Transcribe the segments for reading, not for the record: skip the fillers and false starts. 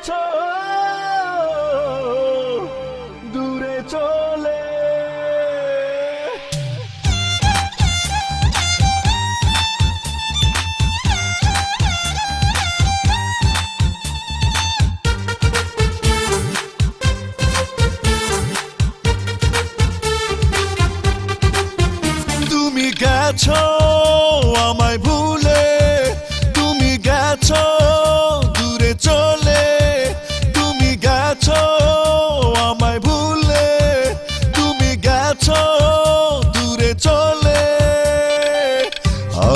গেছো দূরে চলে। তুমি গেছো আমায় ভুলে, তুমি গেছো দূরে চলে, তুমি গেছো আমায় ভুলে, তুমি গেছো দূরে চলে।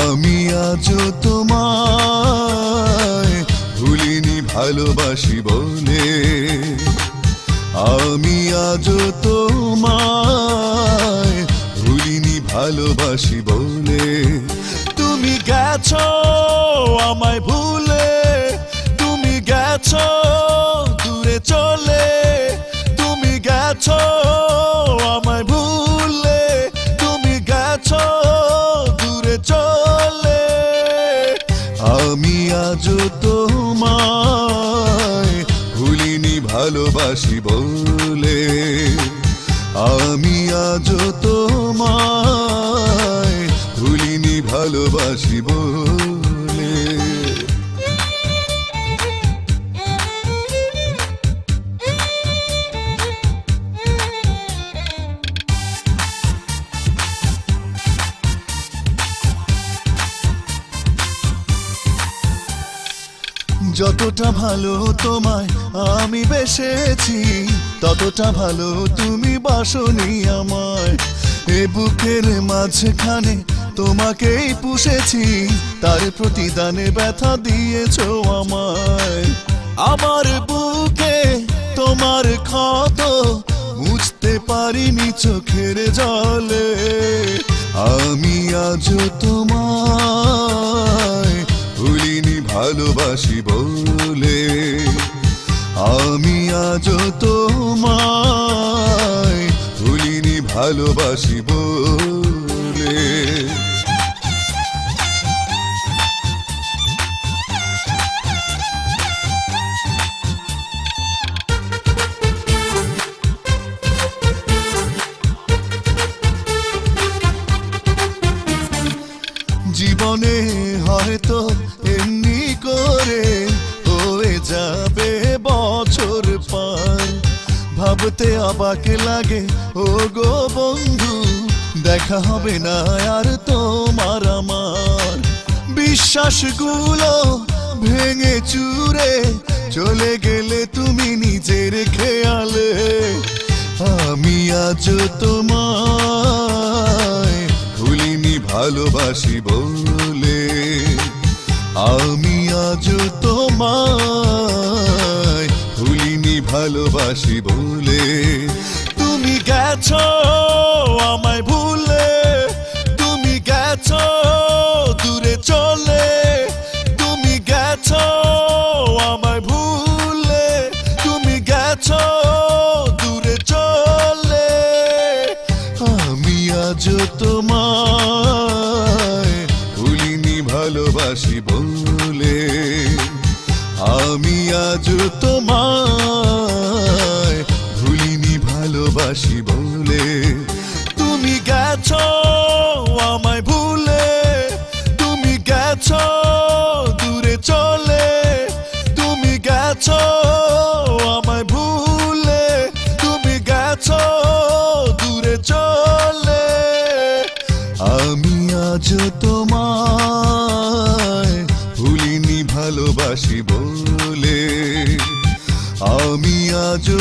আমি আজও তোমায় ভুলিনি ভালোবাসি বলে, আমি আজও তোমায় ভুলিনি ভালোবাসি বলে। তুমি গেছো আমায় ভুলে, তুমি গেছো দূরে চলে, তুমি গেছো আমায় ভুলে, তুমি গেছো দূরে চলে। আমি আজও তোমায় ভুলিনি ভালোবাসি বলে, আমি আজও তোমায় ভুলিনি ভালোবাসি বলে। যতটা ভালো তোমায় আমি বেসেছি, ততটা ভালো তুমি বাসনি আমায়। এ বুকের মাঝখানে তোমাকেই পুষেছি, তার প্রতিদানে ব্যথা দিয়েছো আমায়। আমার বুকে তোমার ক্ষত মুছতে পারিনি চোখের জলে, আমি আজও তোমায় ভুলিনি ভালোবাসি বলে, আমি আজও তোমায় ভুলিনি ভালোবাসি বলে। জীবনে হয়তো এমনি করে হয়ে যাবে বছর পার, ভাবতে অবাক লাগে ও গো বন্ধু, দেখা হবে না আর তোমার আমার। বিশ্বাসগুলো ভেঙে চুরে চলে গেলে তুমি নিজের খেয়ালে, আমি আজও তোমায় ভুলিনি ভালোবাসি বলে, আমি আজও তোমায় ভুলিনি ভালোবাসি বলে। তুমি গেছো আমায় ভুলে, তুমি গেছো দূরে চলে, তুমি গেছো আমায় ভুলে, তুমি গেছো দূরে চলে। আমি আজও তোমায় ভুলিনি ভালোবাসি বলে, আমি আজও তোমায় ভুলিনি ভালোবাসি বলে। তুমি গেছো আমায় ভুলে, তুমি গেছো দূরে চলে, তুমি গেছো আমায় ভুলে, তুমি গেছো দূরে চলে। আমি আজও তোমায় ভুলিনি ভালোবাসি বলে, আমি আজও